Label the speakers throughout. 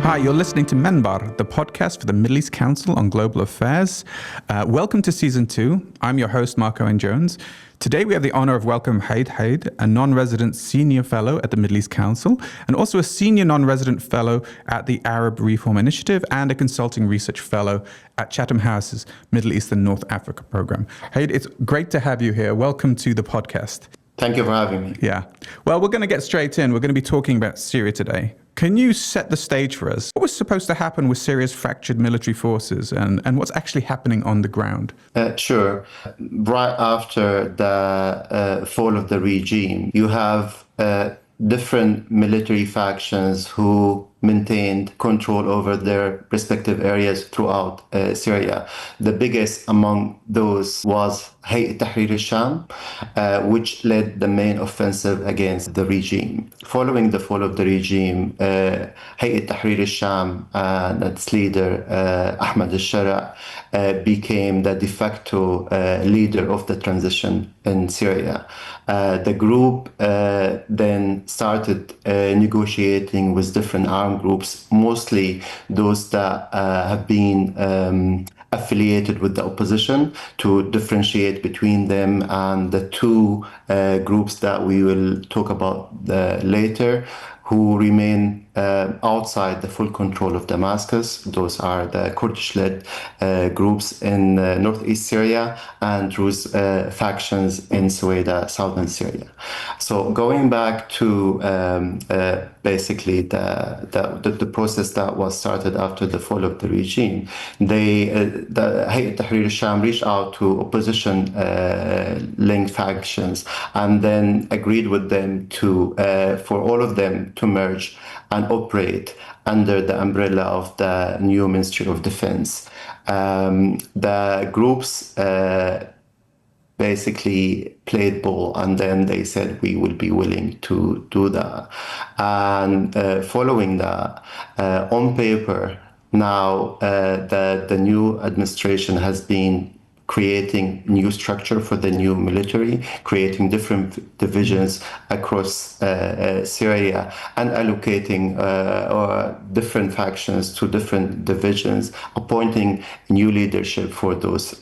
Speaker 1: Hi, you're listening to MEnbar, the podcast for the Middle East Council on Global Affairs. Welcome to Season 2. I'm your host, Marc Owen Jones. Today we have the honor of welcoming Haid, a non-resident senior fellow at the Middle East Council, and also a senior non-resident fellow at the Arab Reform Initiative and a consulting research fellow at Chatham House's Middle East and North Africa program. Haid, it's great to have you here. Welcome to the podcast.
Speaker 2: Thank you for having me.
Speaker 1: Yeah. Well, we're going to get straight in. We're going to be talking about Syria today. Can you set the stage for us? What was supposed to happen with Syria's fractured military forces and what's actually happening on the ground?
Speaker 2: Sure. Right after the fall of the regime, you have different military factions who maintained control over their respective areas throughout Syria. The biggest among those was Hayat Tahrir al-Sham, which led the main offensive against the regime. Following the fall of the regime, Hayat Tahrir al-Sham and its leader, Ahmad al-Shara, became the de facto leader of the transition in Syria. The group then started negotiating with different armed groups, mostly those that have been affiliated with the opposition, to differentiate between them and the two groups that we will talk about later, who remain outside the full control of Damascus. Those are the Kurdish-led groups in northeast Syria and Druze factions in Sueda, southern Syria. So going back to basically the process that was started after the fall of the regime, the Hayat Tahrir al-Sham reached out to opposition linked factions and then agreed with them to for all of them to merge and operate under the umbrella of the new Ministry of Defense. The groups basically played ball, and then they said we will be willing to do that. And following that, on paper, now the new administration has been creating new structure for the new military, creating different divisions across Syria and allocating different factions to different divisions, appointing new leadership for those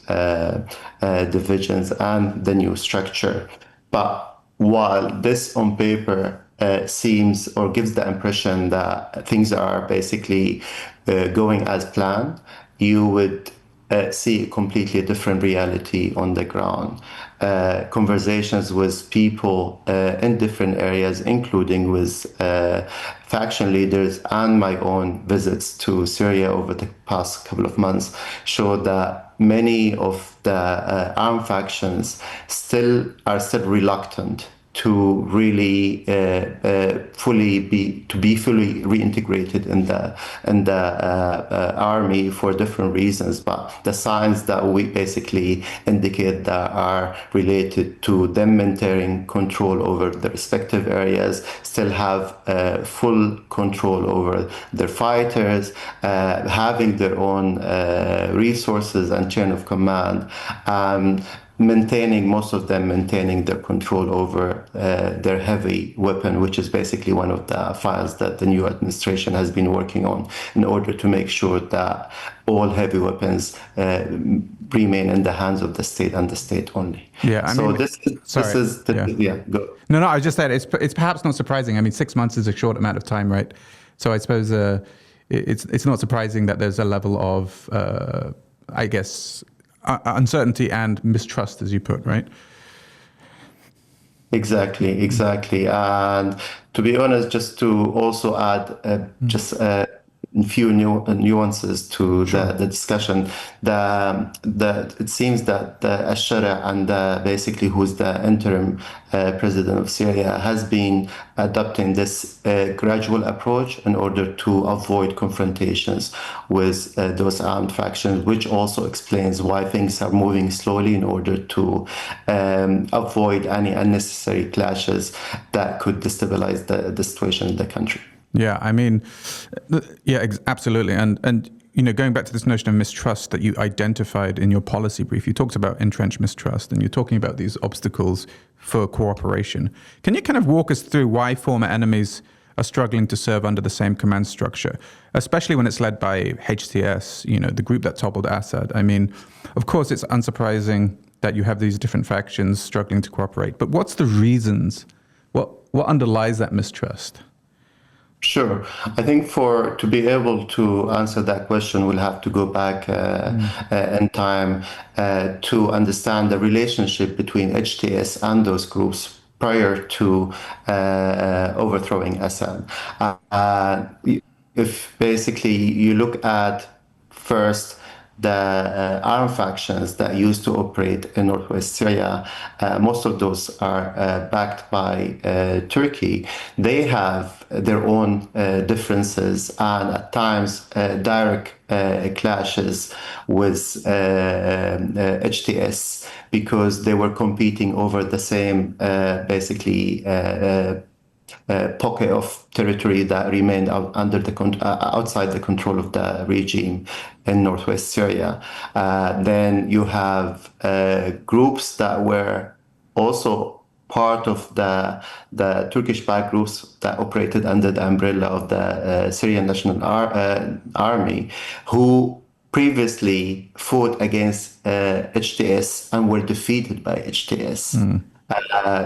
Speaker 2: divisions and the new structure. But while this on paper seems or gives the impression that things are basically going as planned, you would see a completely different reality on the ground. Conversations with people in different areas, including with faction leaders, and my own visits to Syria over the past couple of months show that many of the armed factions are still reluctant to really fully reintegrated in the army for different reasons. But the signs that we basically indicate that are related to them maintaining control over the respective areas, still have full control over their fighters, having their own resources and chain of command, most of them maintaining their control over their heavy weapon, which is basically one of the files that the new administration has been working on in order to make sure that all heavy weapons remain in the hands of the state and the state only.
Speaker 1: Yeah, I mean,
Speaker 2: go.
Speaker 1: No, I was just saying it's perhaps not surprising. I mean, 6 months is a short amount of time, right? So I suppose it's not surprising that there's a level of, uncertainty and mistrust, as you put, right?
Speaker 2: Exactly. And to be honest, just to also add a few nuances to the discussion, it seems that al-Shara and basically who's the interim president of Syria has been adopting this gradual approach in order to avoid confrontations with those armed factions, which also explains why things are moving slowly in order to avoid any unnecessary clashes that could destabilize the situation in the country.
Speaker 1: Yeah, I mean, absolutely. And going back to this notion of mistrust that you identified in your policy brief, you talked about entrenched mistrust and you're talking about these obstacles for cooperation. Can you kind of walk us through why former enemies are struggling to serve under the same command structure, especially when it's led by HTS, the group that toppled Assad. I mean, of course, it's unsurprising that you have these different factions struggling to cooperate. But what's the reasons? What underlies that mistrust?
Speaker 2: Sure. I think to be able to answer that question, we'll have to go back in time to understand the relationship between HTS and those groups prior to overthrowing Assad. If basically you look at first the armed factions that used to operate in northwest Syria, most of those are backed by Turkey. They have their own differences and at times direct clashes with HTS because they were competing over the same pocket of territory that remained outside the control of the regime in northwest Syria. Then you have groups that were also part of the Turkish-backed groups that operated under the umbrella of the Syrian National Army, who previously fought against HTS and were defeated by HTS.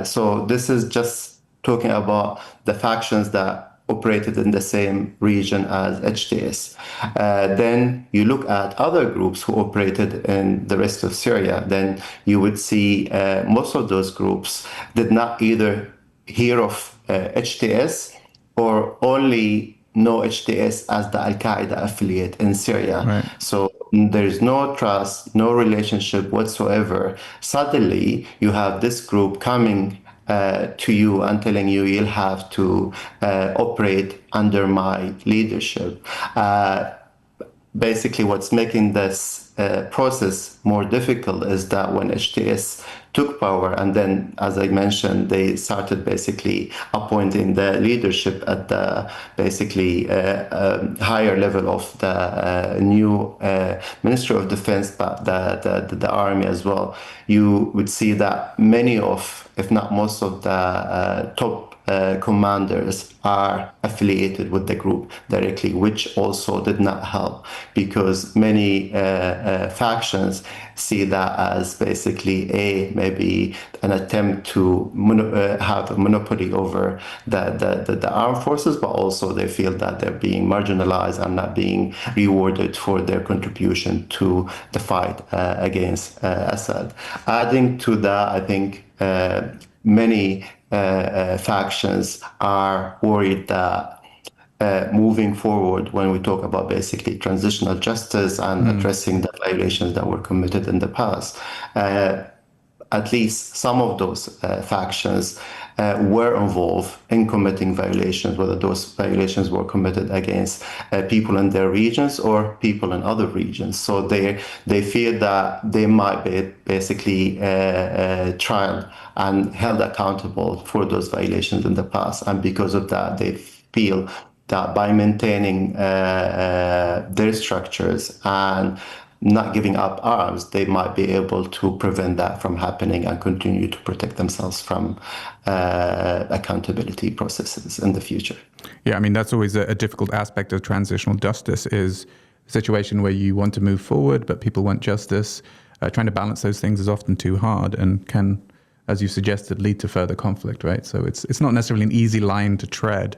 Speaker 2: So this is just talking about the factions that operated in the same region as HTS. Then you look at other groups who operated in the rest of Syria, then you would see most of those groups did not either hear of HTS or only know HTS as the Al-Qaeda affiliate in Syria.
Speaker 1: Right.
Speaker 2: So there's no trust, no relationship whatsoever. Suddenly, you have this group coming to you and telling you you'll have to operate under my leadership. Basically, what's making this process more difficult is that when HTS took power, and then, as I mentioned, they started basically appointing the leadership at the higher level of the new Ministry of Defense, but the army as well. You would see that many of, if not most of the top commanders are affiliated with the group directly, which also did not help because many factions see that as basically maybe an attempt to have a monopoly over the armed forces, but also they feel that they're being marginalized and not being rewarded for their contribution to the fight against Assad. Adding to that, I think many factions are worried that moving forward, when we talk about basically transitional justice and addressing the violations that were committed in the past, at least some of those factions were involved in committing violations, whether those violations were committed against people in their regions or people in other regions. So they fear that they might be basically tried and held accountable for those violations in the past. And because of that, they feel that by maintaining their structures and not giving up arms, they might be able to prevent that from happening and continue to protect themselves from accountability processes in the future.
Speaker 1: Yeah, I mean, that's always a difficult aspect of transitional justice is a situation where you want to move forward, but people want justice. Trying to balance those things is often too hard and can, as you suggested, lead to further conflict, right? So it's not necessarily an easy line to tread.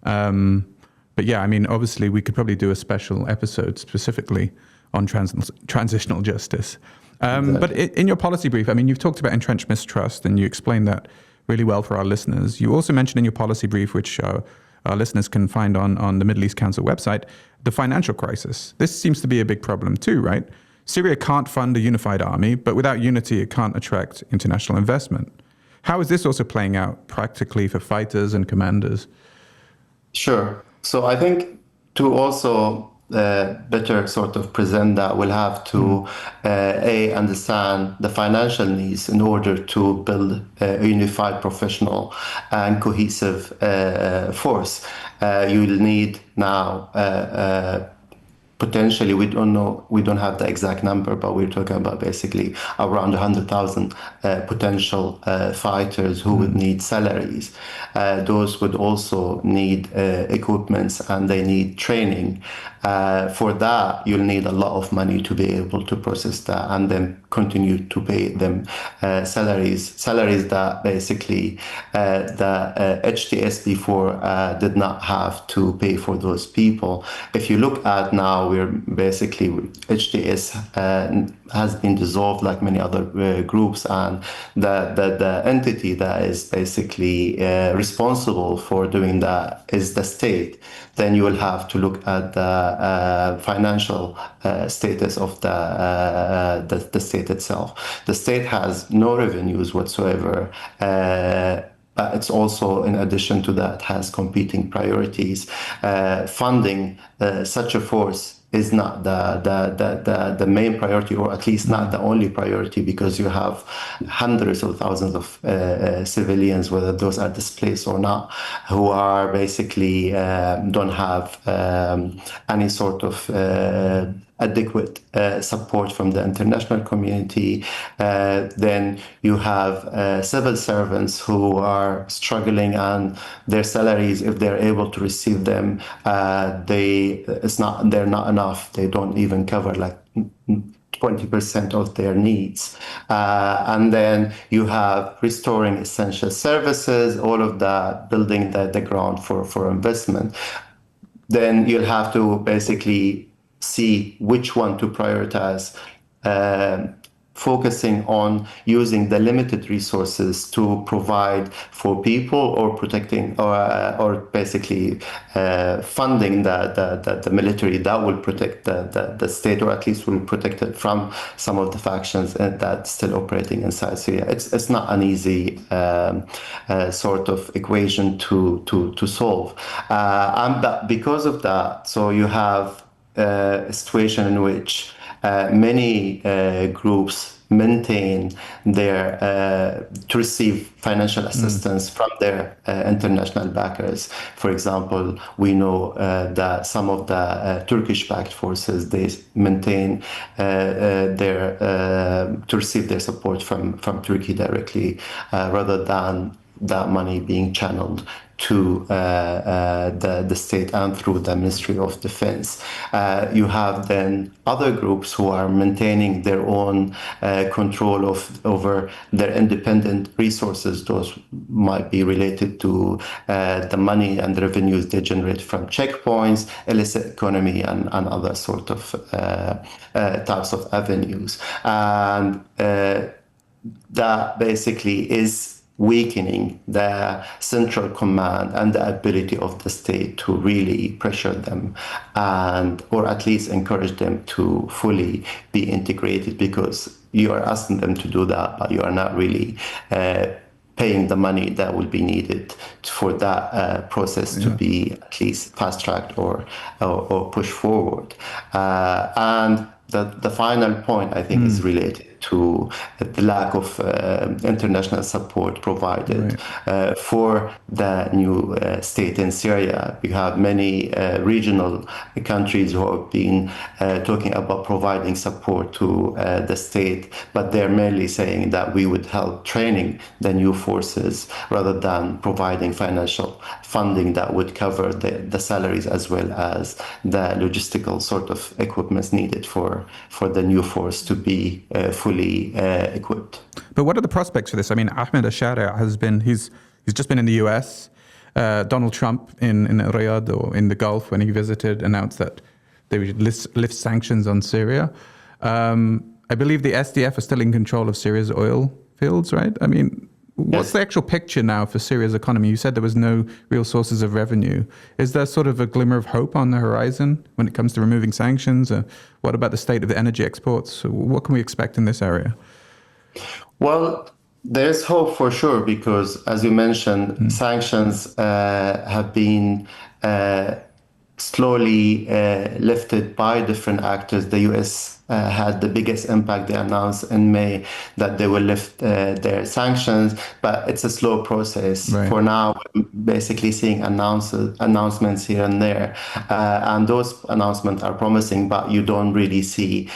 Speaker 1: But yeah, I mean, obviously, we could probably do a special episode specifically on transitional justice. Exactly. But in your policy brief, I mean, you've talked about entrenched mistrust and you explained that really well for our listeners. You also mentioned in your policy brief, which our listeners can find on the Middle East Council website, the financial crisis. This seems to be a big problem too, right? Syria can't fund a unified army, but without unity, it can't attract international investment. How is this also playing out practically for fighters and commanders?
Speaker 2: Sure. So I think to also better sort of present that, we'll have to understand the financial needs in order to build a unified, professional and cohesive force. You'll need now potentially, we don't know, we don't have the exact number, but we're talking about basically around 100,000 potential fighters who would need salaries. Those would also need equipments, and they need training. For that, you'll need a lot of money to be able to process that and then continue to pay them salaries that basically the HTS before did not have to pay for those people. If you look at now, we're basically HTS has been dissolved like many other groups, and the entity that is basically responsible for doing that is the state. Then you will have to look at the financial status of the state itself. The state has no revenues whatsoever. But it's also, in addition to that, has competing priorities. Funding such a force is not the main priority, or at least not the only priority, because you have hundreds of thousands of civilians, whether those are displaced or not, who are basically don't have any sort of adequate support from the international community. Then you have civil servants who are struggling, and their salaries, if they're able to receive them, they're not enough. They don't even cover like 20% of their needs. And then you have restoring essential services, all of that, building the ground for investment. Then you'll have to basically see which one to prioritize, focusing on using the limited resources to provide for people, or protecting, or basically funding the military that will protect the state, or at least will protect it from some of the factions that's still operating inside Syria. It's not an easy sort of equation to solve, and because of that, so you have a situation in which many groups maintain their to receive financial assistance from their international backers. For example, we know that some of the Turkish-backed forces, they maintain their to receive their support from Turkey directly, rather than that money being channeled to the state and through the Ministry of Defense. You have then other groups who are maintaining their own control over their independent resources. Those might be related to the money and the revenues they generate from checkpoints, illicit economy, and other sort of types of avenues. And that basically is weakening the central command and the ability of the state to really pressure them, and or at least encourage them to fully be integrated, because you are asking them to do that, but you are not really paying the money that will be needed for that process to be at least fast-tracked or pushed forward. And the final point, I think, is related to the lack of international support provided for the new state in Syria. We have many regional countries who have been talking about providing support to the state, but they're merely saying that we would help training the new forces rather than providing financial funding that would cover the salaries as well as the logistical sort of equipments needed for the new force to be fully equipped.
Speaker 1: But what are the prospects for this? I mean, Ahmed al-Sharia he's just been in the US. Donald Trump in Riyadh, or in the Gulf, when he visited, announced that they would lift sanctions on Syria. I believe the SDF are still in control of Syria's oil fields, right? I mean, what's the actual picture now for Syria's economy? You said there was no real sources of revenue. Is there sort of a glimmer of hope on the horizon when it comes to removing sanctions? What about the state of the energy exports? What can we expect in this area?
Speaker 2: Well, there's hope for sure, because, as you mentioned, sanctions have been slowly lifted by different actors. The US had the biggest impact. They announced in May that they will lift their sanctions, but it's a slow process.
Speaker 1: Right.
Speaker 2: For now, we're basically seeing announcements here and there, and those announcements are promising, but you don't really see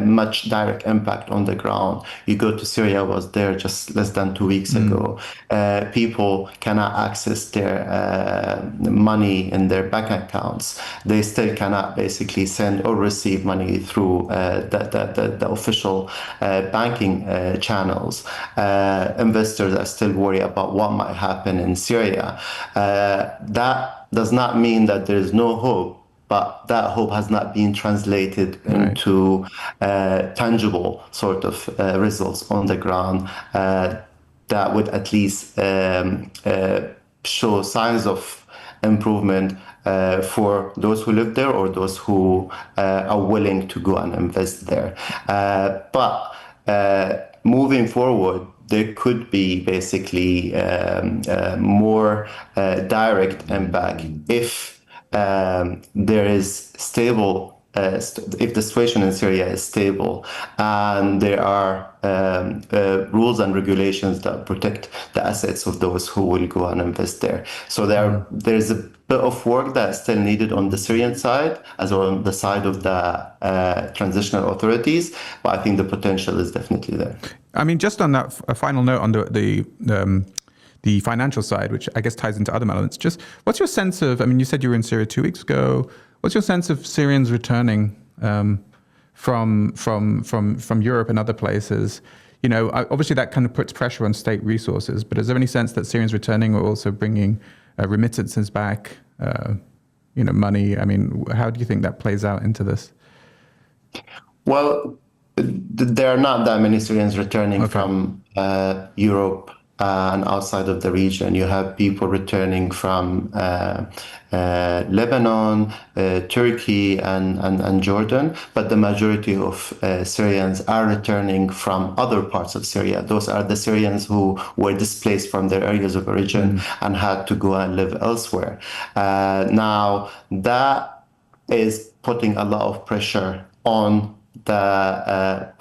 Speaker 2: much direct impact on the ground. You go to Syria, I was there just less than 2 weeks ago. People cannot access their money in their bank accounts. They still cannot basically send or receive money through the official banking channels. Investors are still worried about what might happen in Syria. That does not mean that there is no hope, but that hope has not been translated into tangible sort of results on the ground that would at least show signs of improvement for those who live there or those who are willing to go and invest there. But moving forward, there could be basically more direct impact if there is stable, if the situation in Syria is stable and there are rules and regulations that protect the assets of those who will go and invest there. So there's a bit of work that's still needed on the Syrian side as well on the side of the transitional authorities, but I think the potential is definitely there.
Speaker 1: I mean, just on that, a final note on the financial side, which I guess ties into other elements. Just what's your sense of? I mean, you said you were in Syria 2 weeks ago. What's your sense of Syrians returning from Europe and other places? You know, obviously that kind of puts pressure on state resources. But is there any sense that Syrians returning are also bringing remittances back? Money. I mean, how do you think that plays out into this?
Speaker 2: Well, there are not that many Syrians returning from Europe and outside of the region. You have people returning from Lebanon, Turkey, and Jordan, but the majority of Syrians are returning from other parts of Syria. Those are the Syrians who were displaced from their areas of origin and had to go and live elsewhere. Now, that is putting a lot of pressure on the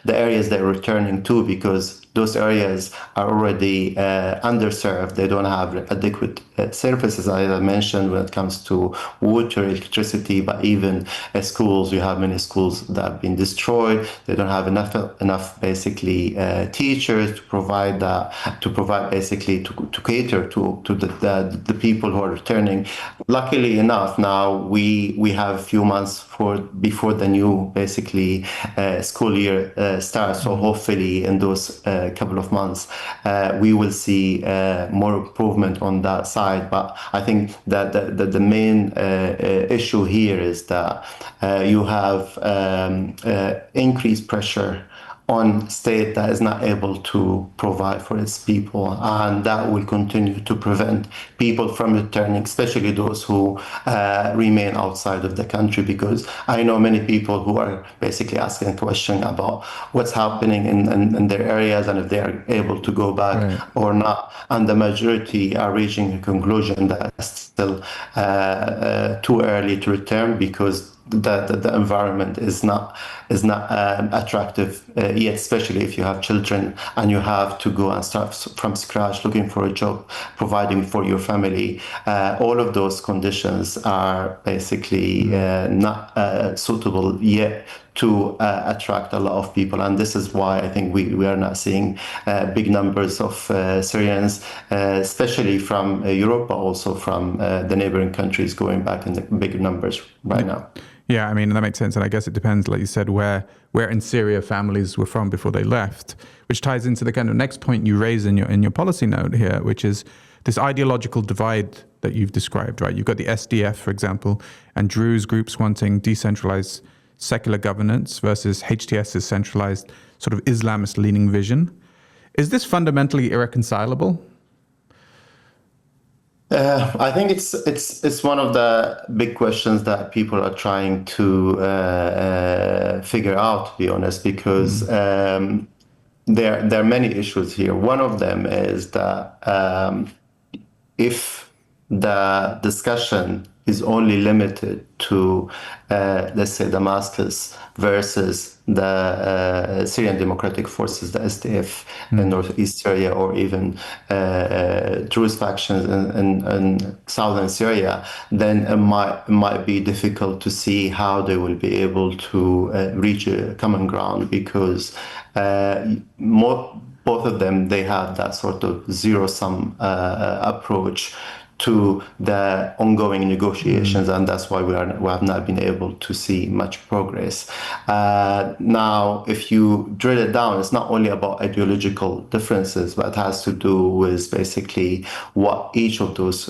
Speaker 2: areas they're returning to, because those areas are already underserved. They don't have adequate services, as I mentioned, when it comes to water, electricity, but even schools. You have many schools that have been destroyed. They don't have enough basically teachers to provide basically to cater to the people who are returning. Luckily enough, now we have a few months before the new basically school year starts. So hopefully in those couple of months we will see more improvement on that side. But I think that the main issue here is that you have increased pressure on state that is not able to provide for its people, and that will continue to prevent people from returning, especially those who remain outside of the country, because I know many people who are basically asking a question about what's happening in their areas and if they are able to go back or not, and the majority are reaching a conclusion that it's still too early to return, because the environment is not attractive yet, especially if you have children and you have to go and start from scratch looking for a job, providing for your family. All of those conditions are basically not suitable yet to attract a lot of people, and this is why I think we are not seeing big numbers of Syrians, especially from Europe, but also from the neighboring countries, going back in the big numbers right now.
Speaker 1: Yeah, I mean, that makes sense. And I guess it depends, like you said, where in Syria families were from before they left, which ties into the kind of next point you raise in your policy note here, which is this ideological divide that you've described, right? You've got the SDF, for example, and Druze groups wanting decentralized secular governance versus HTS's centralized sort of Islamist-leaning vision. Is this fundamentally irreconcilable?
Speaker 2: I think it's one of the big questions that people are trying to figure out, to be honest, because there are many issues here. One of them is that if the discussion is only limited to, let's say, Damascus versus the Syrian Democratic Forces, the SDF, in northeast Syria, or even Druze factions in southern Syria, then it might be difficult to see how they will be able to reach a common ground, because both of them, they have that sort of zero-sum approach to the ongoing negotiations, and that's why we have not been able to see much progress. Now, if you drill it down, it's not only about ideological differences, but it has to do with basically what each of those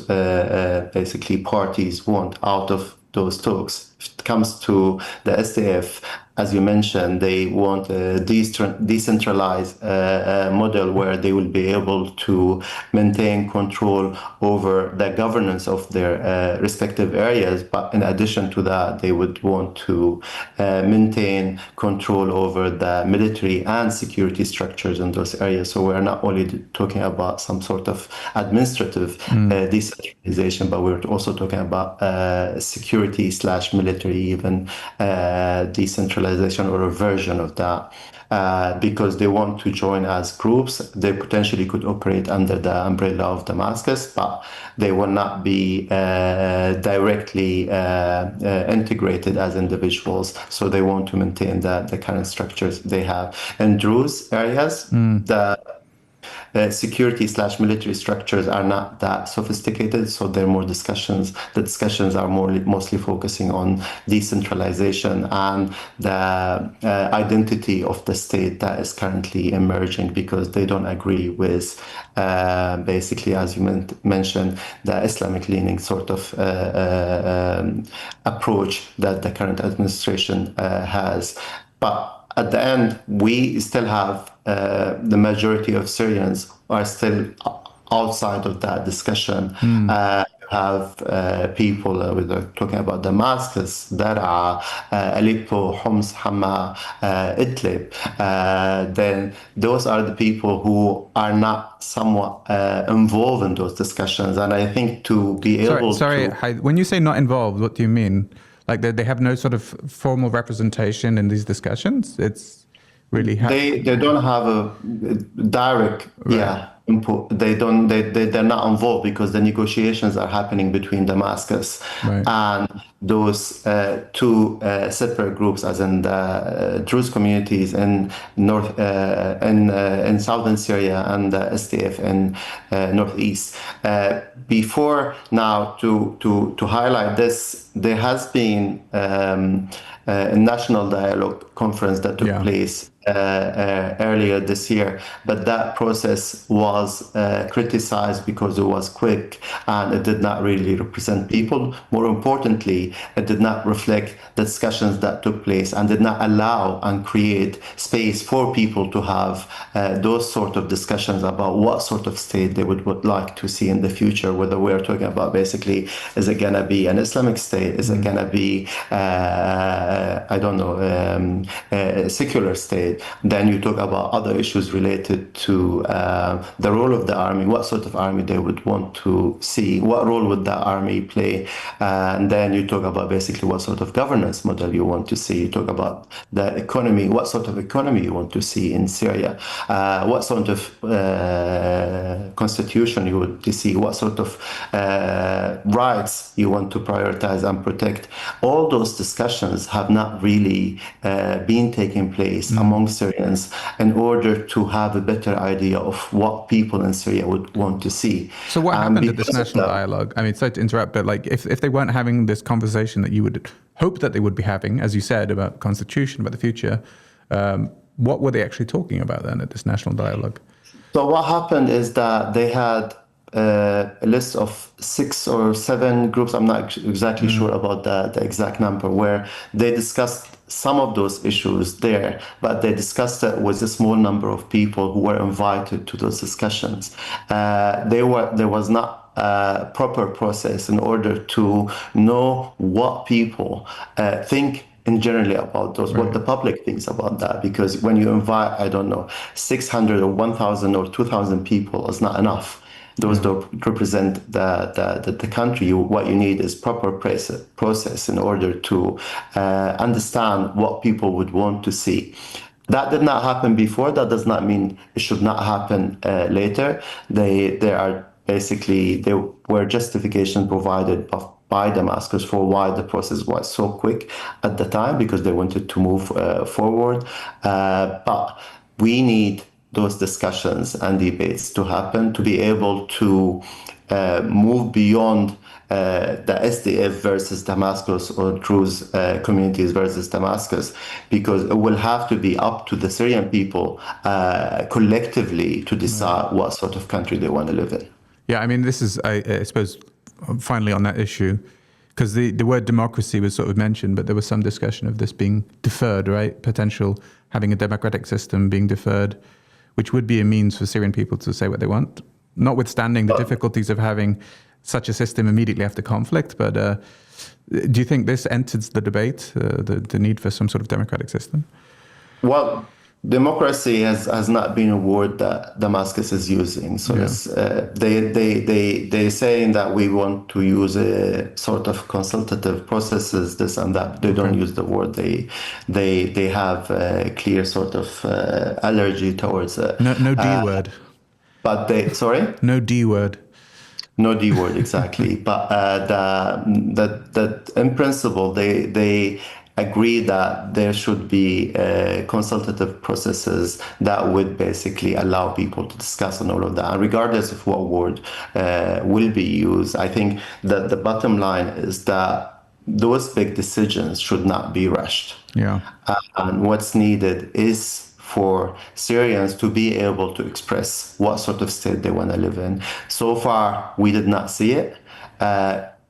Speaker 2: basically parties want out of those talks. If it comes to the SDF, as you mentioned, they want a decentralized model where they will be able to maintain control over the governance of their respective areas. But in addition to that, they would want to maintain control over the military and security structures in those areas. So we're not only talking about some sort of administrative decentralization, but we're also talking about security/military, even decentralization, or a version of that, because they want to join as groups. They potentially could operate under the umbrella of Damascus, but they will not be directly integrated as individuals. So they want to maintain the current structures they have. In Druze areas, the security/military structures are not that sophisticated, so there are more discussions. The discussions are mostly focusing on decentralization and the identity of the state that is currently emerging, because they don't agree with basically, as you mentioned, the Islamic-leaning sort of approach that the current administration has. But at the end, we still have the majority of Syrians are still outside of that discussion. Have people, we're talking about Damascus, Daraa, Aleppo, Homs, Hama, Idlib. Then those are the people who are not somewhat involved in those discussions. And I think to be able
Speaker 1: Sorry, when you say not involved, what do you mean? Like they have no sort of formal representation in these discussions? It's really...
Speaker 2: They don't have a direct input. They're not involved, because the negotiations are happening between Damascus and those two separate groups, as in the Druze communities in in southern Syria and the SDF in northeast. Before now, to highlight this, there has been a national dialogue conference that took place earlier this year, but that process was criticized because it was quick and it did not really represent people. More importantly, it did not reflect the discussions that took place and did not allow and create space for people to have those sort of discussions about what sort of state they would like to see in the future, whether we're talking about basically, is it going to be an Islamic state? Is it going to be, I don't know, a secular state? Then you talk about other issues related to the role of the army, what sort of army they would want to see, what role would the army play, and then you talk about basically what sort of governance model you want to see. You talk about the economy, what sort of economy you want to see in Syria, what sort of constitution you want to see, what sort of rights you want to prioritize and protect. All those discussions have not really been taking place among Syrians in order to have a better idea of what people in Syria would want to see.
Speaker 1: So what happened at this national dialogue? I mean, sorry to interrupt, but like if they weren't having this conversation that you would hope that they would be having, as you said, about constitution, about the future, what were they actually talking about then at this national dialogue?
Speaker 2: So what happened is that they had a list of 6 or 7 groups, I'm not exactly sure about the exact number, where they discussed some of those issues there, but they discussed it with a small number of people who were invited to those discussions. There was not a proper process in order to know what people think in generally about those, what the public thinks about that. Because when you invite, I don't know, 600 or 1,000 or 2,000 people, is not enough. Those don't represent the country. What you need is proper process in order to understand what people would want to see. That did not happen before. That does not mean it should not happen later. There were justifications provided by Damascus for why the process was so quick at the time, because they wanted to move forward. But we need those discussions and debates to happen to be able to move beyond the SDF versus Damascus or Druze communities versus Damascus, because it will have to be up to the Syrian people collectively to decide what sort of country they want to live in.
Speaker 1: Yeah, I mean, this is, I suppose, finally on that issue, because the word democracy was sort of mentioned, but there was some discussion of this being deferred, right? Potential having a democratic system being deferred, which would be a means for Syrian people to say what they want, notwithstanding the difficulties of having such a system immediately after conflict. But do you think this enters the debate, the need for some sort of democratic system?
Speaker 2: Well, democracy has not been a word that Damascus is using. So they're saying that we want to use a sort of consultative processes, this and that. They don't use the word. They have a clear sort of allergy towards it.
Speaker 1: No D word.
Speaker 2: But sorry?
Speaker 1: No D word.
Speaker 2: No D word, exactly. But that in principle, they agree that there should be consultative processes that would basically allow people to discuss on all of that. And regardless of what word will be used, I think that the bottom line is that those big decisions should not be rushed.
Speaker 1: Yeah.
Speaker 2: And what's needed is for Syrians to be able to express what sort of state they want to live in. So far, we did not see it.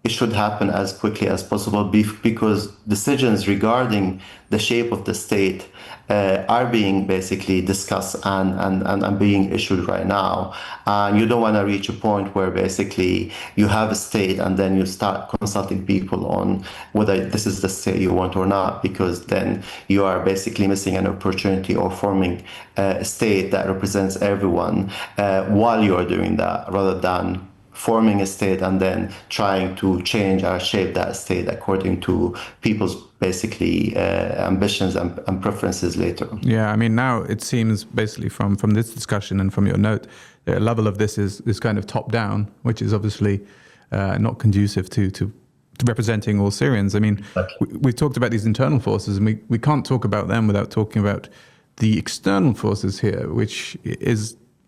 Speaker 2: It should happen as quickly as possible because decisions regarding the shape of the state are being basically discussed and being issued right now. And you don't want to reach a point where basically you have a state and then you start consulting people on whether this is the state you want or not, because then you are basically missing an opportunity or forming a state that represents everyone while you're doing that, rather than forming a state and then trying to change or shape that state according to people's basically ambitions and preferences later.
Speaker 1: Yeah, I mean, now it seems basically from this discussion and from your note, the level of this is kind of top down, which is obviously not conducive to representing all Syrians. I mean, we've talked about these internal forces, and we can't talk about them without talking about the external forces here, which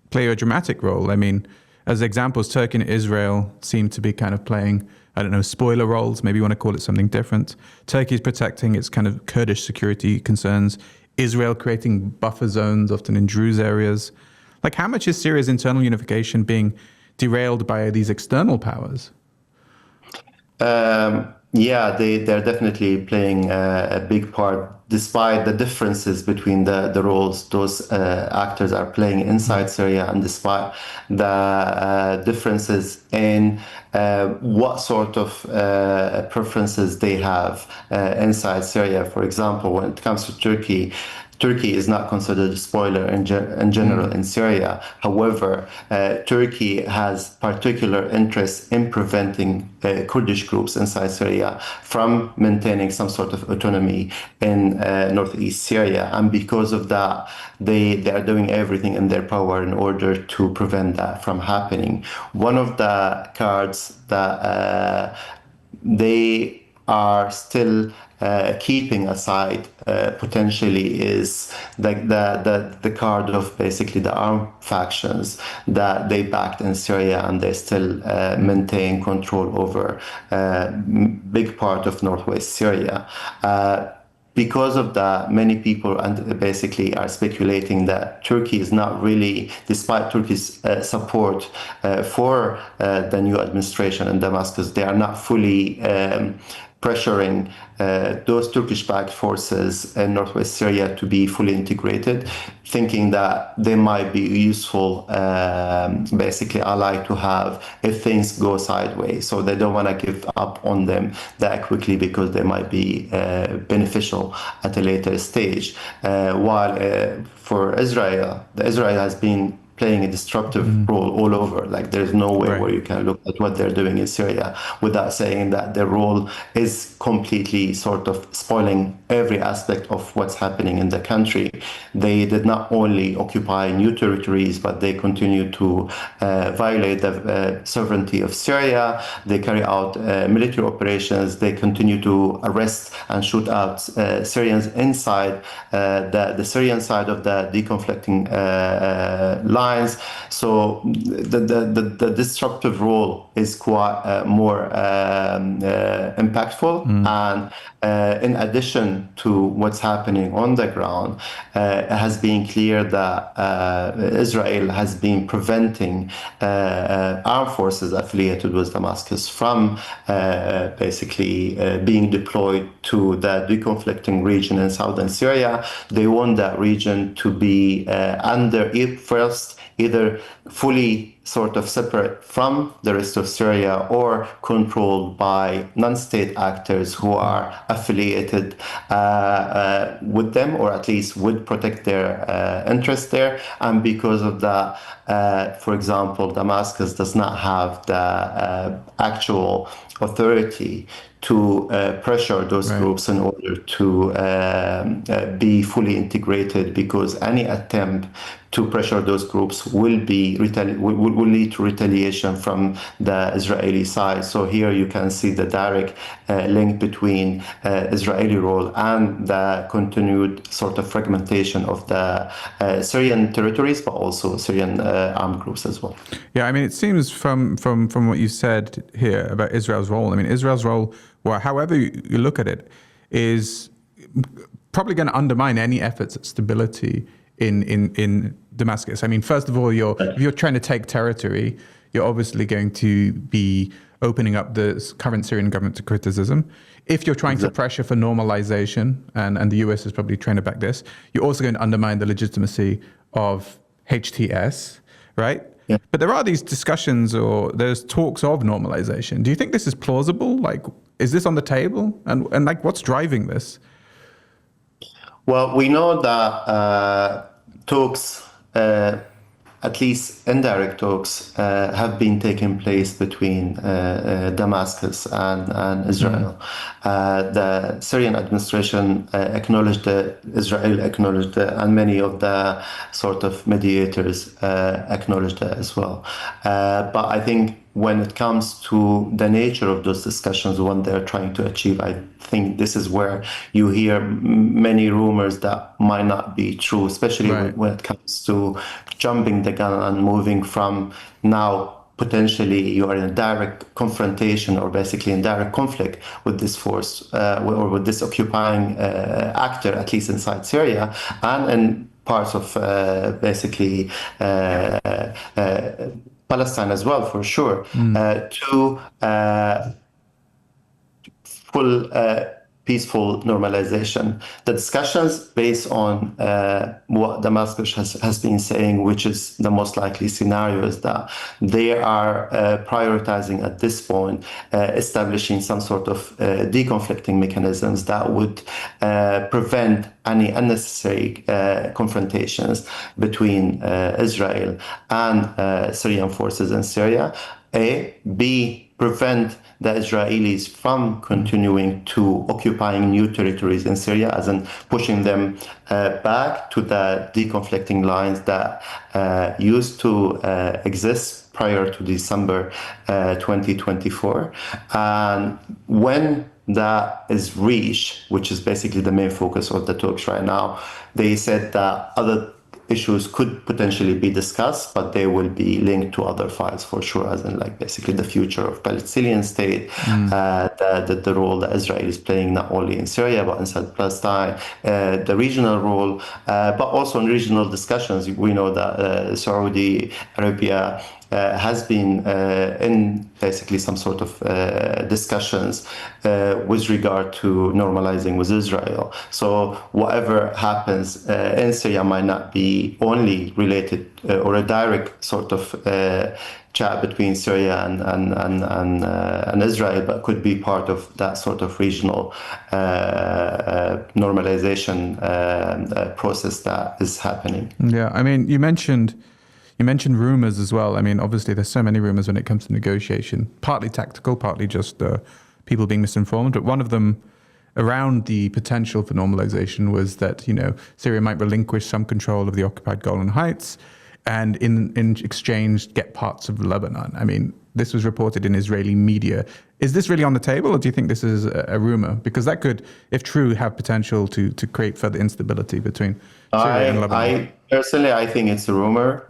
Speaker 1: play a dramatic role. I mean, as examples, Turkey and Israel seem to be kind of playing, I don't know, spoiler roles. Maybe you want to call it something different. Turkey is protecting its kind of Kurdish security concerns. Israel creating buffer zones, often in Druze areas. Like, how much is Syria's internal unification being derailed by these external powers?
Speaker 2: Yeah, they're definitely playing a big part, despite the differences between the roles those actors are playing inside Syria, and despite the differences in what sort of preferences they have inside Syria. For example, when it comes to Turkey, Turkey is not considered a spoiler in general in Syria. However, Turkey has particular interest in preventing Kurdish groups inside Syria from maintaining some sort of autonomy in northeast Syria. And because of that, they are doing everything in their power in order to prevent that from happening. One of the cards that they are still keeping aside potentially is the card of basically the armed factions that they backed in Syria, and they still maintain control over a big part of northwest Syria. Because of that, many people basically are speculating that Turkey is not really, despite Turkey's support for the new administration in Damascus, they are not fully pressuring those Turkish-backed forces in northwest Syria to be fully integrated, thinking that they might be a useful, basically, ally to have if things go sideways. So they don't want to give up on them that quickly because they might be beneficial at a later stage. While for Israel, Israel has been playing a disruptive role all over. Like there's no way
Speaker 1: Right.
Speaker 2: where you can look at what they're doing in Syria without saying that their role is completely sort of spoiling every aspect of what's happening in the country. They did not only occupy new territories, but they continue to violate the sovereignty of Syria. They carry out military operations. They continue to arrest and shoot out Syrians inside the Syrian side of the deconflicting lines. So the disruptive role is quite more impactful. And in addition to what's happening on the ground, it has been clear that Israel has been preventing armed forces affiliated with Damascus from basically being deployed to the deconflicting region in southern Syria. They want that region to be under first either fully sort of separate from the rest of Syria or controlled by non-state actors who are affiliated with them, or at least would protect their interests there. And because of that, for example, Damascus does not have the actual authority to pressure those groups in order to be fully integrated, because any attempt to pressure those groups will lead to retaliation from the Israeli side. So here you can see the direct link between Israeli role and the continued sort of fragmentation of the Syrian territories, but also Syrian armed groups as well.
Speaker 1: Yeah, I mean, it seems from what you said here about Israel's role, I mean, Israel's role, well, however you look at it, is probably going to undermine any efforts at stability in Damascus. I mean, first of all, if you're trying to take territory, you're obviously going to be opening up the current Syrian government to criticism. If you're trying to pressure for normalization, and the US is probably trying to back this, you're also going to undermine the legitimacy of HTS, right?
Speaker 2: Yeah.
Speaker 1: But there are these discussions, or there's talks of normalization. Do you think this is plausible? Like, is this on the table? And like, what's driving this?
Speaker 2: Well, we know that talks, at least indirect talks, have been taking place between Damascus and Israel. The Syrian administration acknowledged it, Israel acknowledged it, and many of the sort of mediators acknowledged it as well. But I think when it comes to the nature of those discussions, what they're trying to achieve, I think this is where you hear many rumors that might not be true, especially when it comes to jumping the gun and moving from now potentially you are in a direct confrontation or basically in direct conflict with this force or with this occupying actor, at least inside Syria and in parts of basically Palestine as well, for sure, to full peaceful normalization. The discussions based on what Damascus has been saying, which is the most likely scenario, is that they are prioritizing at this point establishing some sort of deconflicting mechanisms that would prevent any unnecessary confrontations between Israel and Syrian forces in Syria. A. B. Prevent the Israelis from continuing to occupying new territories in Syria, as in pushing them back to the deconflicting lines that used to exist prior to December 2024. And when that is reached, which is basically the main focus of the talks right now, they said that other issues could potentially be discussed, but they will be linked to other files for sure, as in like basically the future of Palestinian state, the role that Israel is playing not only in Syria but inside Palestine, the regional role, but also in regional discussions. We know that Saudi Arabia has been in basically some sort of discussions with regard to normalizing with Israel. So whatever happens in Syria might not be only related or a direct sort of chat between Syria and Israel, but could be part of that sort of regional normalization process that is happening.
Speaker 1: Yeah, I mean, you mentioned You mentioned rumors as well. I mean, obviously, there's so many rumors when it comes to negotiation, partly tactical, partly just people being misinformed. But one of them around the potential for normalization was that, Syria might relinquish some control of the occupied Golan Heights and in exchange get parts of Lebanon. I mean, this was reported in Israeli media. Is this really on the table, or do you think this is a rumor? Because that could, if true, have potential to create further instability between Syria and Lebanon.
Speaker 2: I think it's a rumor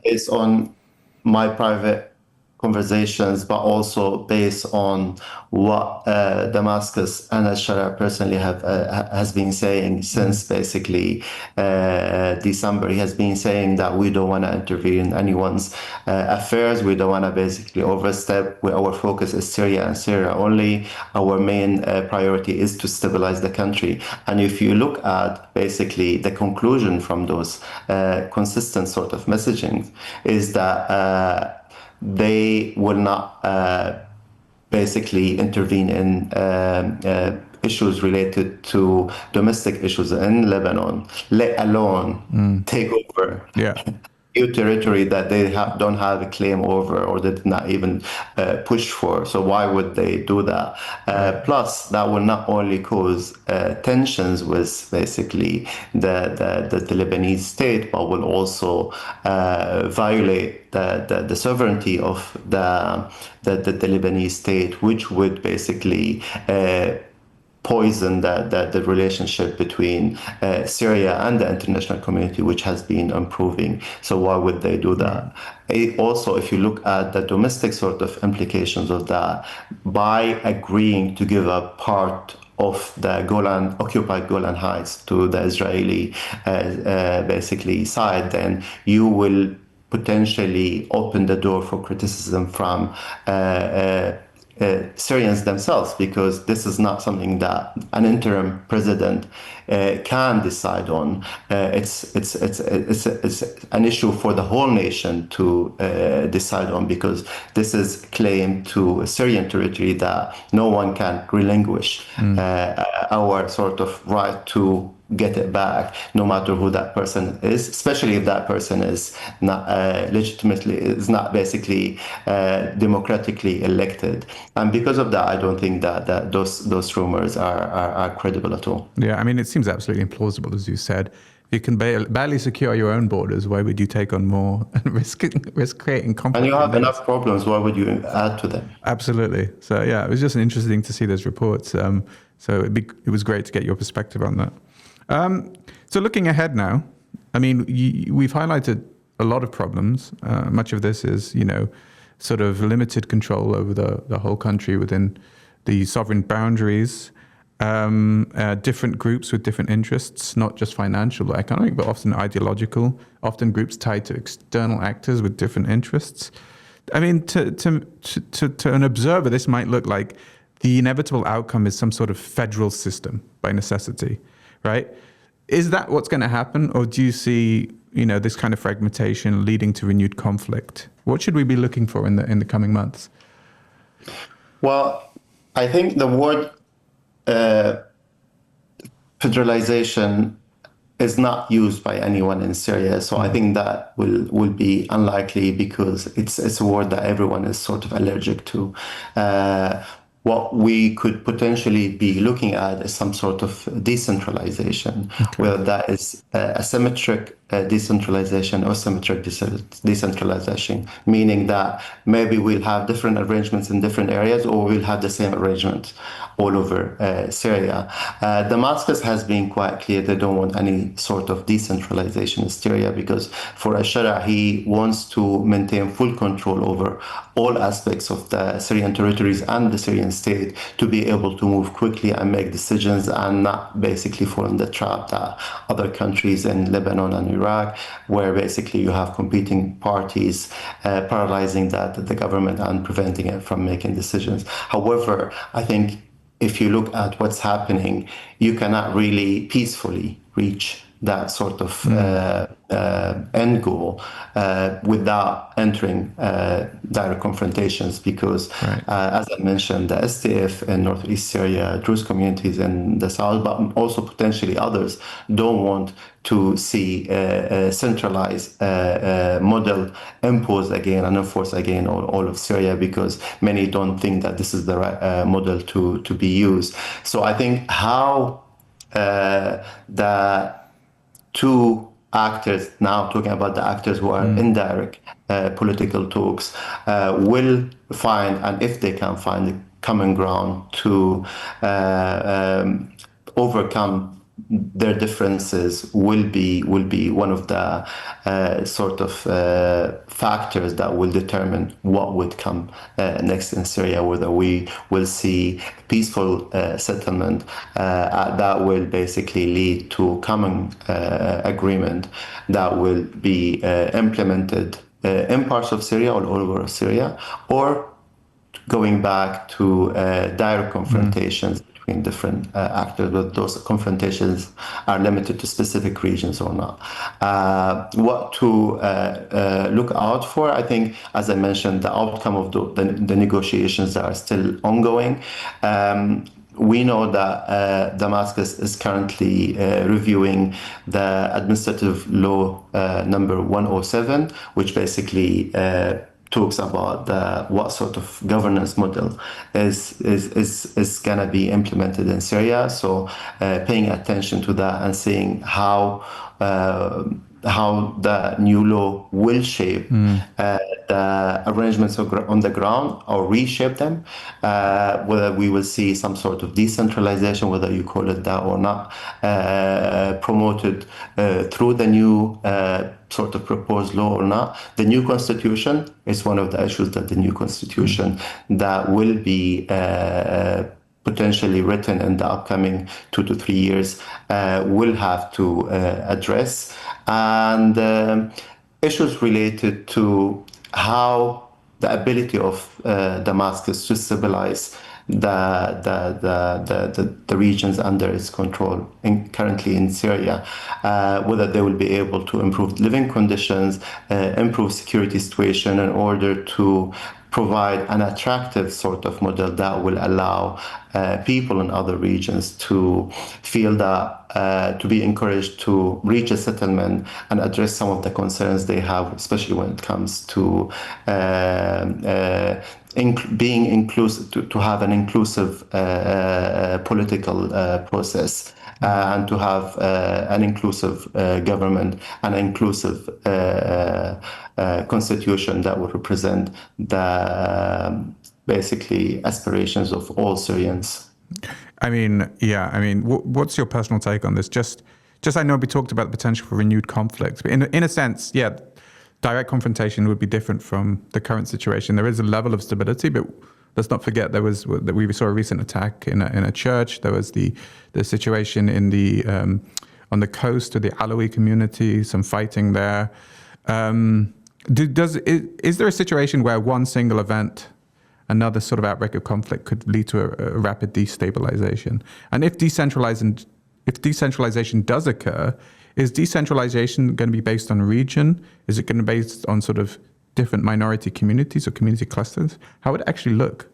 Speaker 2: based on my private conversations, but also based on what Damascus and al-Sharia personally has been saying since basically December. He has been saying that we don't want to intervene in anyone's affairs. We don't want to basically overstep. Our focus is Syria and Syria only. Our main priority is to stabilize the country. And if you look at basically the conclusion from those consistent sort of messaging is that they will not basically intervene in issues related to domestic issues in Lebanon, let alone take over new territory that they don't have a claim over or they did not even push for. So why would they do that? Plus, that will not only cause tensions with basically the Lebanese state, but will also violate the sovereignty of the Lebanese state, which would basically poison the relationship between Syria and the international community, which has been improving. So why would they do that? Also, if you look at the domestic sort of implications of that, by agreeing to give up part of the occupied Golan Heights to the Israeli basically side, then you will potentially open the door for criticism from Syrians themselves, because this is not something that an interim president can decide on. It's an issue for the whole nation to decide on, because this is claim to Syrian territory that no one can relinquish. Our sort of right to get it back, no matter who that person is, especially if that person is not basically democratically elected. And because of that, I don't think that those rumors are credible at all.
Speaker 1: Yeah, I mean, it seems absolutely implausible, as you said. You can barely secure your own borders. Why would you take on more and risk creating conflict?
Speaker 2: And you have enough problems. Why would you add to them?
Speaker 1: Absolutely. So yeah, it was just interesting to see those reports. So it was great to get your perspective on that. So looking ahead now, I mean, we've highlighted a lot of problems. Much of this is, sort of limited control over the whole country within the sovereign boundaries, different groups with different interests, not just financial or economic, but often ideological, often groups tied to external actors with different interests. I mean, to an observer, this might look like the inevitable outcome is some sort of federal system by necessity. Right? Is that what's going to happen? Or do you see, this kind of fragmentation leading to renewed conflict? What should we be looking for in the coming months?
Speaker 2: Well, I think the word federalization is not used by anyone in Syria. So I think that will be unlikely, because it's a word that everyone is sort of allergic to. What we could potentially be looking at is some sort of decentralization, whether that is asymmetric decentralization or symmetric decentralization, meaning that maybe we'll have different arrangements in different areas, or we'll have the same arrangement all over Syria. Damascus has been quite clear they don't want any sort of decentralization in Syria, because for al-Sharia, he wants to maintain full control over all aspects of the Syrian territories and the Syrian state, to be able to move quickly and make decisions and not basically fall in the trap that other countries in Lebanon and Iraq, where basically you have competing parties paralyzing the government and preventing it from making decisions. However, I think if you look at what's happening, you cannot really peacefully reach that sort of end goal without entering direct confrontations, because as I mentioned, the SDF in northeast Syria, Druze communities in the south, but also potentially others, don't want to see a centralized model imposed again and enforced again on all of Syria, because many don't think that this is the right model to be used. So I think how the two actors, now talking about the actors who are in direct political talks, will find, and if they can find, a common ground to overcome their differences will be one of the sort of factors that will determine what would come next in Syria, whether we will see peaceful settlement that will basically lead to common agreement that will be implemented in parts of Syria or all over Syria, or going back to direct confrontations between different actors, but those confrontations are limited to specific regions or not. What to look out for, I think, as I mentioned, the outcome of the negotiations that are still ongoing. We know that Damascus is currently reviewing the administrative law number 107, which basically talks about what sort of governance model is going to be implemented in Syria. So paying attention to that and seeing how the new law will shape the arrangements on the ground or reshape them, whether we will see some sort of decentralization, whether you call it that or not, promoted through the new sort of proposed law or not. The new constitution is one of the issues that the new constitution that will be potentially written in the upcoming 2 to 3 years will have to address, and issues related to how the ability of Damascus to stabilize the regions under its control currently in Syria, whether they will be able to improve living conditions, improve security situation in order to provide an attractive sort of model that will allow people in other regions to feel that to be encouraged to reach a settlement and address some of the concerns they have, especially when it comes to being inclusive, to have an inclusive political process, and to have an inclusive government, an inclusive constitution that would represent the basically aspirations of all Syrians.
Speaker 1: I mean, what's your personal take on this? Just I know we talked about the potential for renewed conflict, but in a sense, yeah, direct confrontation would be different from the current situation. There is a level of stability, but let's not forget we saw a recent attack in a church. There was the situation in the on the coast of the Alawi community, some fighting there. Is there a situation where one single event, another sort of outbreak of conflict, could lead to a rapid destabilization? And if decentralization does occur, is decentralization going to be based on region? Is it going to be based on sort of different minority communities or community clusters? How would it actually look?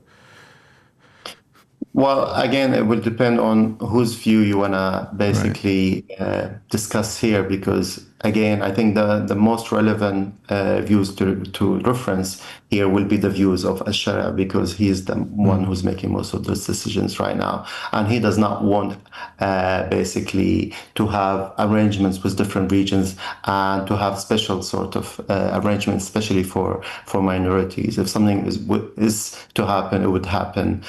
Speaker 2: Well, again, it will depend on whose view you want to basically discuss here, because, again, I think the most relevant views to reference here will be the views of Al-Sharia, because he is the one who's making most of those decisions right now. And he does not want basically to have arrangements with different regions and to have special sort of arrangements, especially for minorities. If something is to happen, it would happen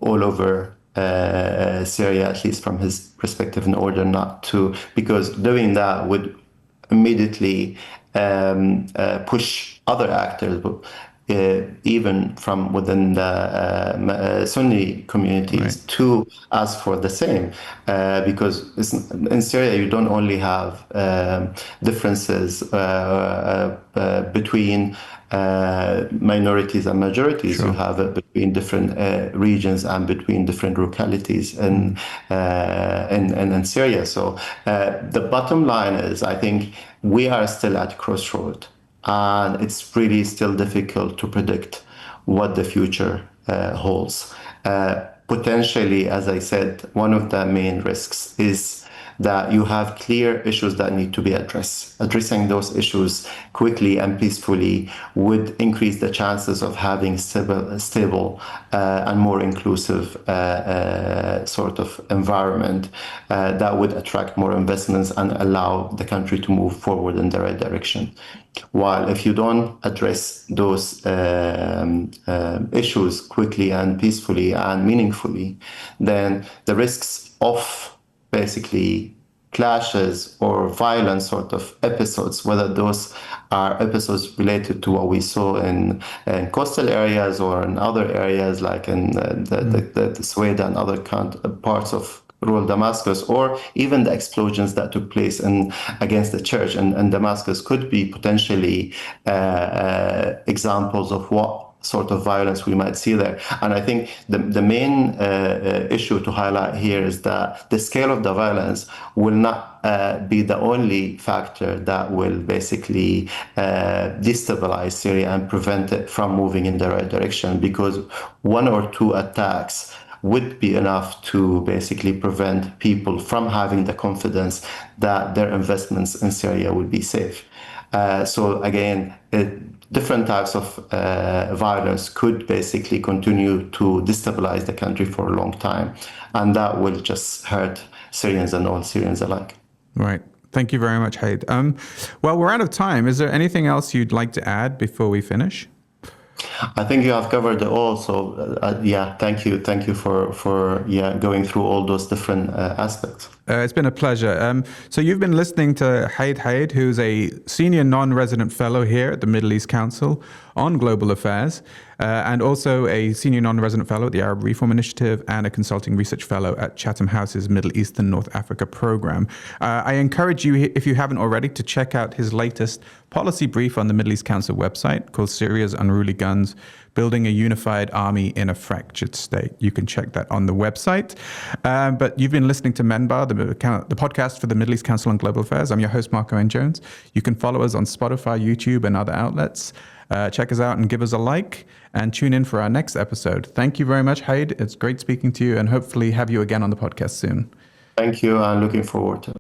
Speaker 2: all over Syria, at least from his perspective, in order not to, because doing that would immediately push other actors, even from within the Sunni communities, to ask for the same, because in Syria you don't only have differences between minorities and majorities. You have it between different regions and between different localities in Syria. So the bottom line is, I think we are still at crossroad, and it's really still difficult to predict what the future holds. Potentially, as I said, one of the main risks is that you have clear issues that need to be addressed. Addressing those issues quickly and peacefully would increase the chances of having stable and more inclusive sort of environment that would attract more investments and allow the country to move forward in the right direction. While if you don't address those issues quickly and peacefully and meaningfully, then the risks of basically clashes or violent sort of episodes, whether those are episodes related to what we saw in coastal areas or in other areas like in the Sweden and other parts of rural Damascus, or even the explosions that took place against the church in Damascus could be potentially examples of what sort of violence we might see there. And I think the main issue to highlight here is that the scale of the violence will not be the only factor that will basically destabilize Syria and prevent it from moving in the right direction, because one or two attacks would be enough to basically prevent people from having the confidence that their investments in Syria will be safe. So again, different types of violence could basically continue to destabilize the country for a long time, and that will just hurt Syrians and all Syrians alike.
Speaker 1: Right. Thank you very much, Haid. Well, we're out of time. Is there anything else you'd like to add before we finish?
Speaker 2: I think you have covered it all. So thank you for going through all those different aspects.
Speaker 1: It's been a pleasure. So you've been listening to Haid, who's a senior non-resident fellow here at the Middle East Council on Global Affairs, and also a senior non-resident fellow at the Arab Reform Initiative and a consulting research fellow at Chatham House's Middle East and North Africa program. I encourage you, if you haven't already, to check out his latest policy brief on the Middle East Council website called Syria's Unruly Guns, Building a Unified Army in a Fractured State. You can check that on the website. But you've been listening to MEnbar, the podcast for the Middle East Council on Global Affairs. I'm your host, Marc Owen Jones. You can follow us on Spotify, YouTube, and other outlets. Check us out and give us a like, and tune in for our next episode. Thank you very much, Haid. It's great speaking to you, and hopefully have you again on the podcast soon.
Speaker 2: Thank you. I'm looking forward to it.